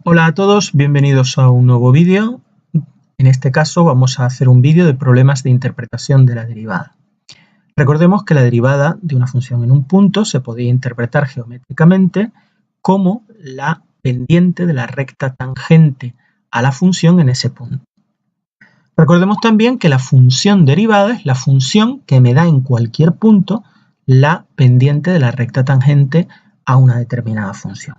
Hola a todos, bienvenidos a un nuevo vídeo. En este caso vamos a hacer un vídeo de problemas de interpretación de la derivada. Recordemos que la derivada de una función en un punto se podía interpretar geométricamente como la pendiente de la recta tangente a la función en ese punto. Recordemos también que la función derivada es la función que me da en cualquier punto la pendiente de la recta tangente a una determinada función.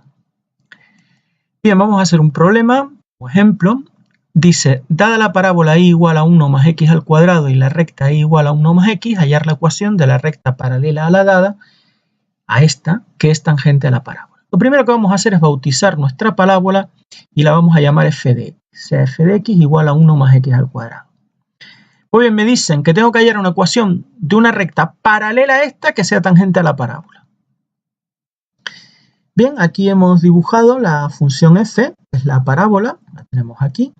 Bien, vamos a hacer un problema. Por ejemplo, dice, dada la parábola y igual a 1 más x al cuadrado y la recta y igual a 1 más x, hallar la ecuación de la recta paralela a la dada, a esta, que es tangente a la parábola. Lo primero que vamos a hacer es bautizar nuestra parábola y la vamos a llamar f de x. O sea, f de x igual a 1 más x al cuadrado. Muy bien, me dicen que tengo que hallar una ecuación de una recta paralela a esta que sea tangente a la parábola. Bien, aquí hemos dibujado la función f, que es la parábola, la tenemos aquí,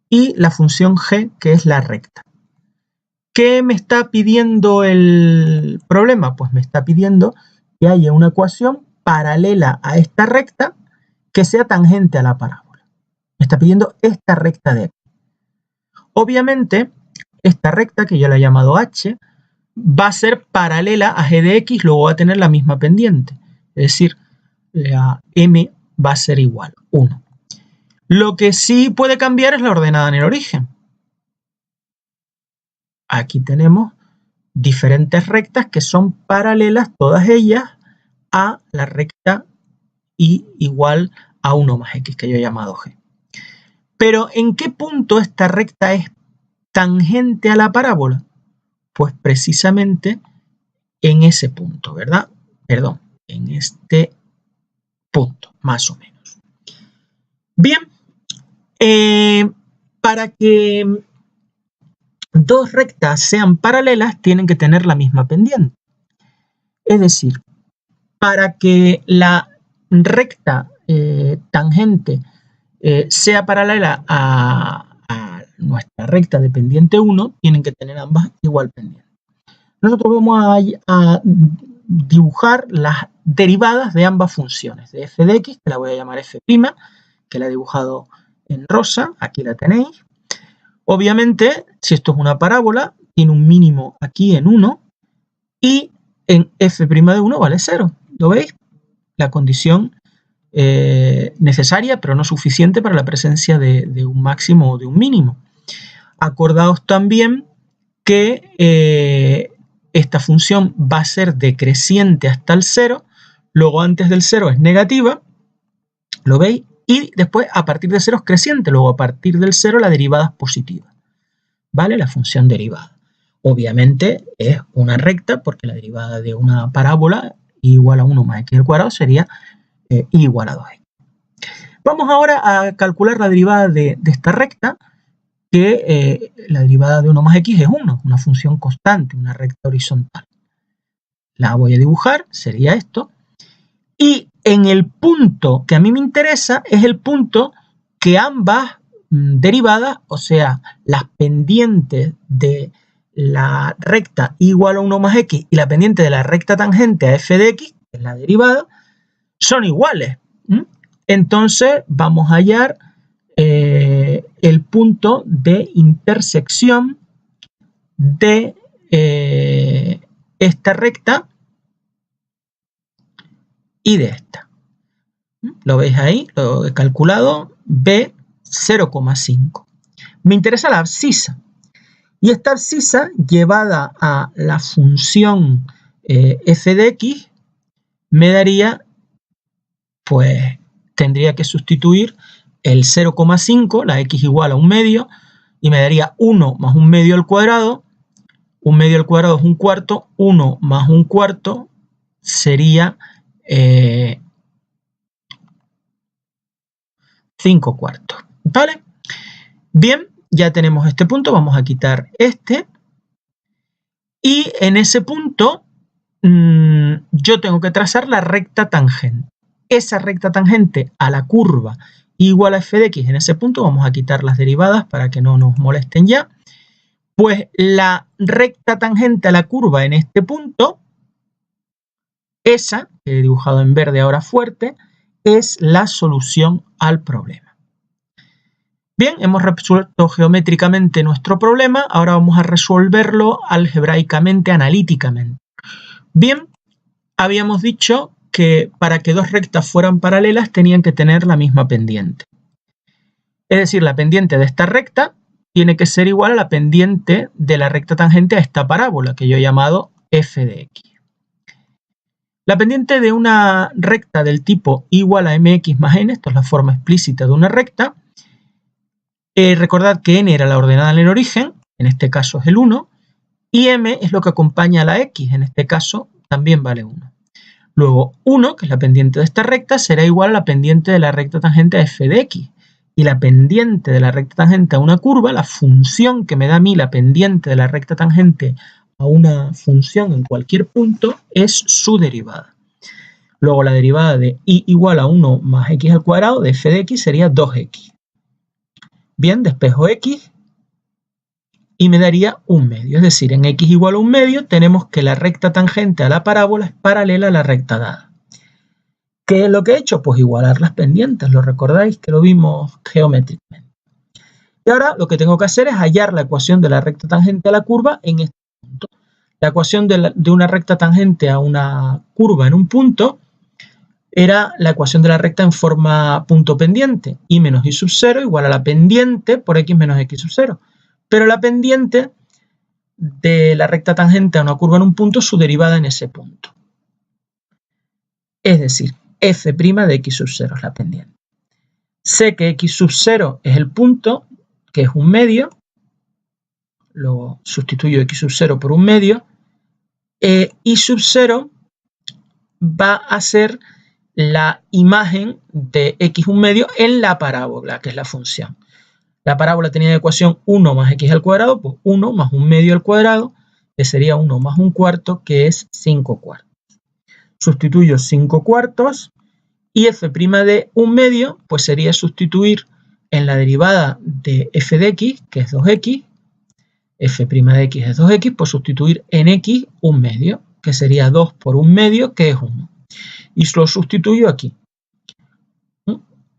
y la función g, que es la recta. ¿Qué me está pidiendo el problema? Pues me está pidiendo que haya una ecuación paralela a esta recta que sea tangente a la parábola. Me está pidiendo esta recta de aquí. Obviamente, esta recta, que yo la he llamado h, va a ser paralela a g de x, luego va a tener la misma pendiente. Es decir, la m va a ser igual, 1. Lo que sí puede cambiar es la ordenada en el origen. Aquí tenemos diferentes rectas que son paralelas, todas ellas, a la recta y igual a 1 más x, que yo he llamado g. Pero ¿en qué punto esta recta es tangente a la parábola? Pues precisamente en ese punto, ¿verdad? Perdón, en este punto, más o menos. Bien, para que dos rectas sean paralelas, tienen que tener la misma pendiente. Es decir, para que la recta tangente sea paralela a nuestra recta de pendiente 1, tienen que tener ambas igual pendiente. Nosotros vamos a dibujar las derivadas de ambas funciones, de f de x, que la voy a llamar f', que la he dibujado en rosa, aquí la tenéis. Obviamente, si esto es una parábola, tiene un mínimo aquí en 1 y en f' de 1 vale 0. ¿Lo veis? La condición necesaria, pero no suficiente para la presencia de un máximo o de un mínimo. Acordaos también que esta función va a ser decreciente hasta el 0, luego antes del 0 es negativa, ¿lo veis? Y después a partir de 0 es creciente, luego a partir del 0 la derivada es positiva, ¿vale? La función derivada. Obviamente es una recta porque la derivada de una parábola igual a 1 más x al cuadrado sería igual a 2x. Vamos ahora a calcular la derivada de esta recta, que la derivada de 1 más x es 1, una función constante, una recta horizontal. La voy a dibujar, sería esto. Y en el punto que a mí me interesa es el punto que ambas derivadas, o sea, las pendientes de la recta igual a 1 más x y la pendiente de la recta tangente a f de x, que es la derivada, son iguales. Entonces vamos a hallar el punto de intersección de esta recta y de esta. Lo veis ahí, lo he calculado, B 0,5. Me interesa la abscisa. Y esta abscisa llevada a la función f de x me daría, pues tendría que sustituir el 0,5, la x igual a 1 medio, y me daría 1 más 1 medio al cuadrado. 1 medio al cuadrado es 1/4, 1 más 1/4 sería 5/4, ¿vale? Bien, ya tenemos este punto, vamos a quitar este. Y en ese punto yo tengo que trazar la recta tangente. Esa recta tangente a la curva igual a f de x, en ese punto vamos a quitar las derivadas para que no nos molesten ya. Pues la recta tangente a la curva en este punto, esa, que he dibujado en verde ahora fuerte, es la solución al problema. Bien, hemos resuelto geométricamente nuestro problema, ahora vamos a resolverlo algebraicamente, analíticamente. Bien, habíamos dicho que para que dos rectas fueran paralelas tenían que tener la misma pendiente. Es decir, la pendiente de esta recta tiene que ser igual a la pendiente de la recta tangente a esta parábola, que yo he llamado f de x. La pendiente de una recta del tipo igual a mx más n, esto es la forma explícita de una recta. Recordad que n era la ordenada en el origen, en este caso es el 1, y m es lo que acompaña a la x, en este caso también vale 1. Luego 1, que es la pendiente de esta recta, será igual a la pendiente de la recta tangente a f de x. Y la pendiente de la recta tangente a una curva, la función que me da a mí la pendiente de la recta tangente a una función en cualquier punto, es su derivada. Luego la derivada de y igual a 1 más x al cuadrado de f de x sería 2x. Bien, despejo x y me daría 1/2. Es decir, en x igual a 1/2 tenemos que la recta tangente a la parábola es paralela a la recta dada. ¿Qué es lo que he hecho? Pues igualar las pendientes. ¿Lo recordáis? Que lo vimos geométricamente. Y ahora lo que tengo que hacer es hallar la ecuación de la recta tangente a la curva en este punto. La ecuación de una recta tangente a una curva en un punto era la ecuación de la recta en forma punto pendiente. Y menos y sub 0 igual a la pendiente por x menos x sub 0. Pero la pendiente de la recta tangente a una curva en un punto, su derivada en ese punto. Es decir, f' de x sub 0 es la pendiente. Sé que x sub 0 es el punto, que es 1/2. Luego sustituyo x sub 0 por 1/2. Y sub 0 va a ser la imagen de x 1/2 en la parábola, que es la función. La parábola tenía de ecuación 1 más x al cuadrado, pues 1 más 1/2 al cuadrado, que sería 1 más 1/4, que es 5/4. Sustituyo 5/4 y f' de 1/2, pues sería sustituir en la derivada de f de x, que es 2x, f' de x es 2x, pues sustituir en x 1/2, que sería 2 por 1/2, que es 1. Y lo sustituyo aquí.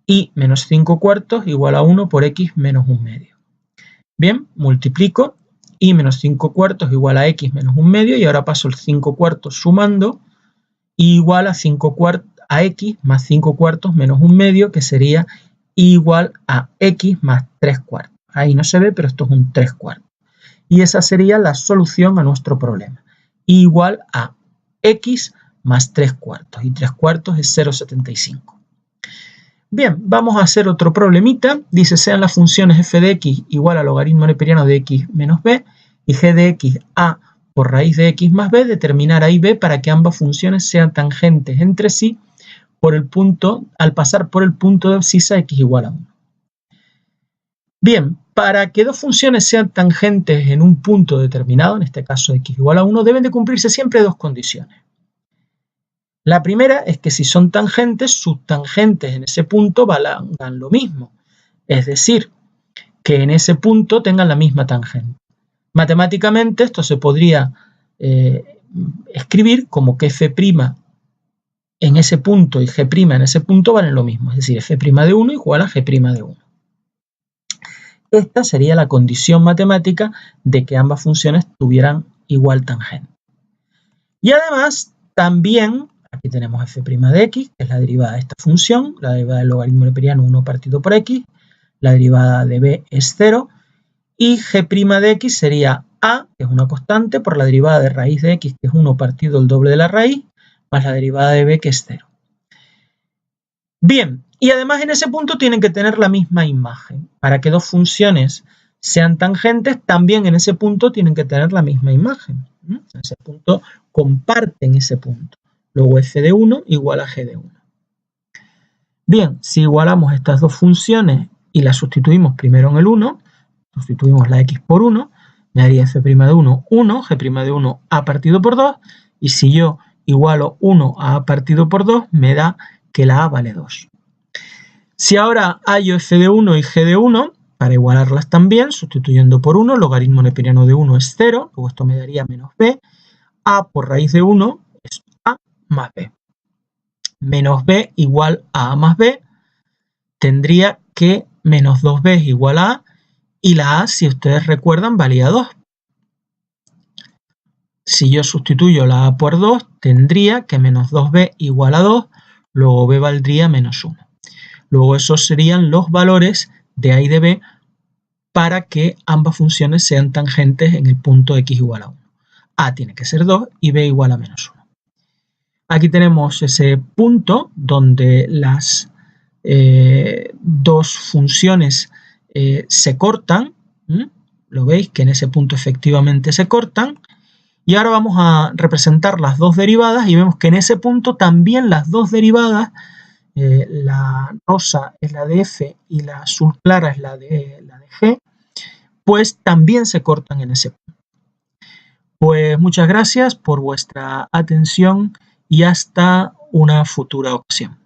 Y menos 5/4 igual a 1 por x menos 1/2. Bien, multiplico y menos 5/4 igual a x menos 1/2 y ahora paso el 5/4 sumando igual a 5/4 a x más 5/4 menos 1/2, que sería igual a x más 3/4. Ahí no se ve, pero esto es un 3/4. Y esa sería la solución a nuestro problema. Igual a x más 3/4. Y 3/4 es 0,75. Bien, vamos a hacer otro problemita. Dice, sean las funciones f de x igual al logaritmo neperiano de x menos b y g de x a por raíz de x más b, determinar a y b para que ambas funciones sean tangentes entre sí por el punto, al pasar por el punto de abscisa x igual a 1. Bien, para que dos funciones sean tangentes en un punto determinado, en este caso x igual a 1, deben de cumplirse siempre dos condiciones. La primera es que si son tangentes, sus tangentes en ese punto valgan lo mismo. Es decir, que en ese punto tengan la misma tangente. Matemáticamente esto se podría escribir como que f' en ese punto y g' en ese punto valen lo mismo. Es decir, f' de 1 igual a g' de 1. Esta sería la condición matemática de que ambas funciones tuvieran igual tangente. Y además, también, aquí tenemos f' de x, que es la derivada de esta función, la derivada del logaritmo neperiano 1 partido por x, la derivada de b es 0, y g' de x sería a, que es una constante, por la derivada de raíz de x, que es 1 partido el doble de la raíz, más la derivada de b, que es 0. Bien, y además en ese punto tienen que tener la misma imagen. Para que dos funciones sean tangentes, también en ese punto tienen que tener la misma imagen. En ese punto comparten ese punto. Luego f de 1 igual a g de 1. Bien, si igualamos estas dos funciones y las sustituimos primero en el 1, sustituimos la x por 1, me daría f' de 1, 1, g' de 1 a partido por 2, y si yo igualo 1 a a partido por 2, me da que la a vale 2. Si ahora hallo f de 1 y g de 1, para igualarlas también, sustituyendo por 1, logaritmo neperiano de 1 es 0, luego esto me daría menos b, a por raíz de 1 es a más b. Menos b igual a más b, tendría que menos 2b es igual a a, y la a, si ustedes recuerdan, valía 2. Si yo sustituyo la a por 2, tendría que menos 2b igual a 2, luego b valdría menos 1. Luego esos serían los valores de a y de b para que ambas funciones sean tangentes en el punto x igual a 1. A tiene que ser 2 y b igual a menos 1. Aquí tenemos ese punto donde las dos funciones se cortan. Lo veis que en ese punto efectivamente se cortan. Y ahora vamos a representar las dos derivadas y vemos que en ese punto también las dos derivadas, la rosa es la de f y la azul clara es la de g, pues también se cortan en ese punto. Pues muchas gracias por vuestra atención y hasta una futura ocasión.